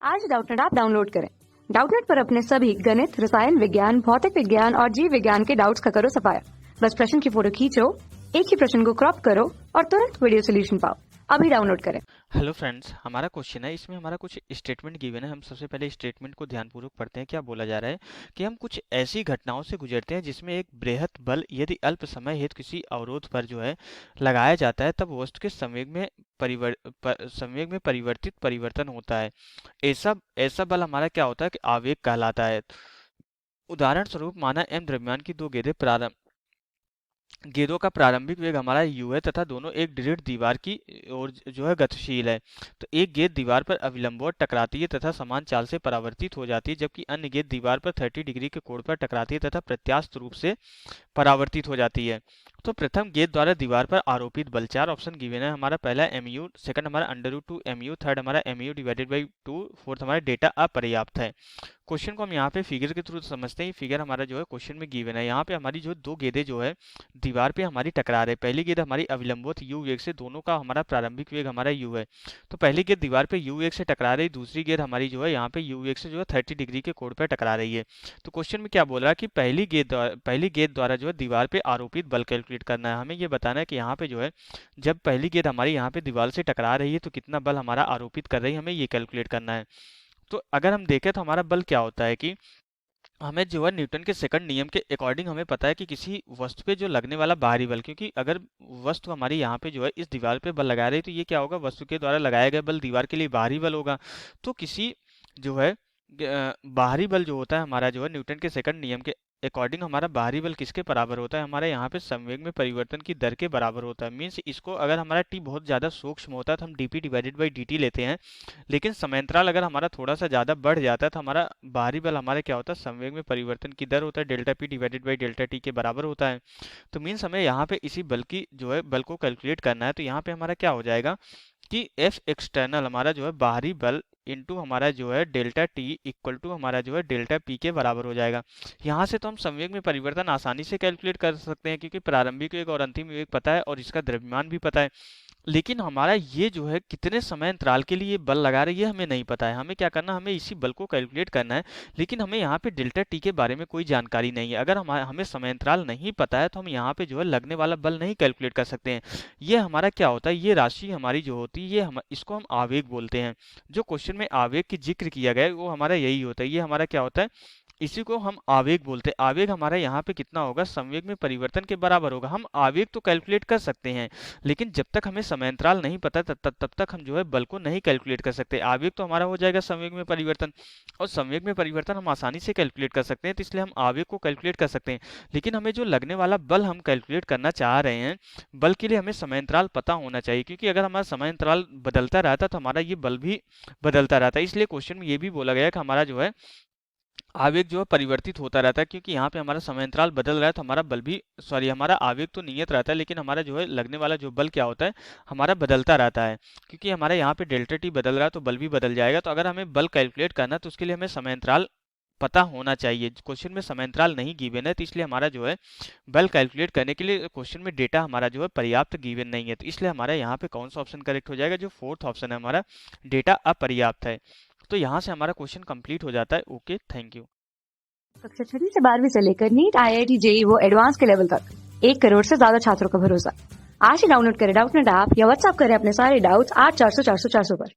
आज Doubtnut app download करें। Doubtnut पर अपने सभी गणित, रसायन विज्ञान, भौतिक विज्ञान और जीव विज्ञान के डाउट्स का करो सफाया। बस प्रश्न की फोटो खींचो, एक ही प्रश्न को क्रॉप करो और तुरंत वीडियो सोल्यूशन पाओ। अभी डाउनलोड करें। हेलो फ्रेंड्स, हमारा क्वेश्चन है, इसमें हमारा कुछ स्टेटमेंट गिवन है। हम सबसे पहले स्टेटमेंट को ध्यानपूर्वक पढ़ते हैं। क्या बोला जा रहा है कि हम कुछ ऐसी घटनाओं से गुजरते हैं जिसमें एक बृहत बल यदि अल्प समय हेतु किसी अवरोध पर लगाया जाता है, तब वस्तु के संवेग में परिवर्तित परिवर्तन होता है। ऐसा ऐसा बल हमारा क्या होता है कि आवेग कहलाता है। उदाहरण स्वरूप माना m द्रव्यमान की दो गेंदों का प्रारंभिक वेग हमारा u है तथा दोनों एक दृढ़ दीवार की ओर गतिशील है। तो एक गेंद दीवार पर अविलंबवत टकराती है तथा समान चाल से परावर्तित हो जाती है, जबकि अन्य गेंद दीवार पर 30 डिग्री के कोण पर टकराती है तथा प्रत्यास्थ रूप से परावर्तित हो जाती है। तो प्रथम गेंद द्वारा दीवार पर आरोपित बल, चार ऑप्शन गिवन है। हमारा पहला mu, सेकंड हमारा √2 mu, थर्ड हमारा mu डिवाइडेड बाई 2, फोर्थ हमारा डेटा अपर्याप्त है। क्वेश्चन को हम यहाँ पे फिगर के थ्रू समझते हैं। फिगर हमारा क्वेश्चन में गिवन है। यहाँ पे हमारी दो गेंदें दीवार पे हमारी टकरा रहे। पहली गेंद हमारी अविलंबित u वेग से, दोनों का हमारा प्रारंभिक वेग हमारा u है। तो पहली गेंद दीवार पे u वेग से टकरा रही, दूसरी गेंद हमारी यहाँ पे u वेग से 30 डिग्री के कोण पर टकरा रही है। तो क्वेश्चन में क्या बोल रहा है कि पहली गेंद द्वारा दीवार पे आरोपित बल कैलकुलेट करना है। हमें ये बताना है कि यहाँ पे जब पहली गेंद हमारी यहाँ पे दीवार से टकरा रही है तो कितना बल हमारा आरोपित कर रही है, हमें ये कैलकुलेट करना है। तो अगर हम देखें तो हमारा बल क्या होता है कि हमें न्यूटन के सेकंड नियम के अकॉर्डिंग हमें पता है कि किसी वस्तु पे लगने वाला बाहरी बल, क्योंकि अगर वस्तु हमारी यहाँ पे इस दीवार पे बल लगा रही है तो ये क्या होगा, वस्तु के द्वारा लगाया गया बल दीवार के लिए बाहरी बल होगा। तो किसी बाहरी बल होता है हमारा न्यूटन के सेकंड नियम के अकॉर्डिंग हमारा बाहरी बल किसके बराबर होता है, हमारे यहाँ पे संवेग में परिवर्तन की दर के बराबर होता है। मीन्स इसको अगर हमारा टी बहुत ज़्यादा सूक्ष्म होता है तो हम dp डिवाइडेड बाई dt लेते हैं, लेकिन समांतराल अगर हमारा थोड़ा सा ज़्यादा बढ़ जाता है तो हमारा बाहरी बल हमारे क्या होता है, संवेग में परिवर्तन की दर होता है, delta P divided by delta T के बराबर होता है। तो मीन्स हमें यहाँ पे इसी बल की बल को कैलकुलेट करना है। तो यहाँ पे हमारा क्या हो जाएगा कि एफ एक्सटर्नल हमारा बाहरी बल इंटू हमारा डेल्टा टी इक्वल टू हमारा डेल्टा पी के बराबर हो जाएगा। यहाँ से तो हम संवेग में परिवर्तन आसानी से कैलकुलेट कर सकते हैं, क्योंकि प्रारंभिक वेग और अंतिम वेग पता है और इसका द्रव्यमान भी पता है। लेकिन हमारा ये कितने समय अंतराल के लिए बल लगा रही है हमें नहीं पता है। हमें क्या करना है, हमें इसी बल को कैलकुलेट करना है, लेकिन हमें यहाँ पे डेल्टा टी के बारे में कोई जानकारी नहीं है। अगर हमें समय अंतराल नहीं पता है तो हम यहाँ पे लगने वाला बल नहीं कैलकुलेट कर सकते हैं। ये हमारा क्या होता है, ये राशि हमारी होती है, इसको हम आवेग बोलते हैं। जो क्वेश्चन में आवेग की जिक्र किया गया है वो हमारा यही होता है। ये हमारा क्या होता है, इसी को हम आवेग बोलते हैं। आवेग हमारा यहाँ पे कितना होगा, संवेग में परिवर्तन के बराबर होगा। हम आवेग तो कैलकुलेट कर सकते हैं, लेकिन जब तक हमें समयांतराल नहीं पता तब तक हम बल को नहीं कैलकुलेट कर सकते। आवेग तो हमारा हो जाएगा संवेग में परिवर्तन, और संवेग में परिवर्तन हम आसानी से कैलकुलेट कर सकते हैं, तो इसलिए हम आवेग को कैलकुलेट कर सकते हैं। लेकिन हमें लगने वाला बल हम कैलकुलेट करना चाह रहे हैं, बल के लिए हमें समयांतराल पता होना चाहिए, क्योंकि अगर हमारा समयांतराल बदलता रहता तो हमारा ये बल भी बदलता रहता है। इसलिए क्वेश्चन में ये भी बोला गया कि हमारा आवेग परिवर्तित होता रहता है, क्योंकि यहाँ पे हमारा समय अंतराल बदल रहा है तो हमारा बल भी हमारा आवेग तो नियत रहता है, लेकिन हमारा लगने वाला बल क्या होता है, हमारा बदलता रहता है। क्योंकि हमारे यहाँ पे डेल्टा टी बदल रहा है तो बल भी बदल जाएगा। तो अगर हमें बल कैलकुलेट करना है तो उसके लिए हमें समय अंतराल पता होना चाहिए। क्वेश्चन में समय अंतराल नहीं गिवन है, तो इसलिए हमारा बल कैलकुलेट करने के लिए क्वेश्चन में डेटा हमारा पर्याप्त गिवन नहीं है। तो इसलिए हमारा यहाँ पे कौन सा ऑप्शन करेक्ट हो जाएगा, जो फोर्थ ऑप्शन है हमारा, डेटा अपर्याप्त है। तो यहाँ से हमारा क्वेश्चन कंप्लीट हो जाता है। Okay, thank you. कक्षा 6 से 12वीं से लेकर नीट, IIT, JEE वो एडवांस के लेवल तक 1 करोड़ से ज्यादा छात्रों का भरोसा। आज ही डाउनलोड करें डाउटनेट ऐप या व्हाट्सएप करें अपने सारे डाउट्स 8400 400 400 पर।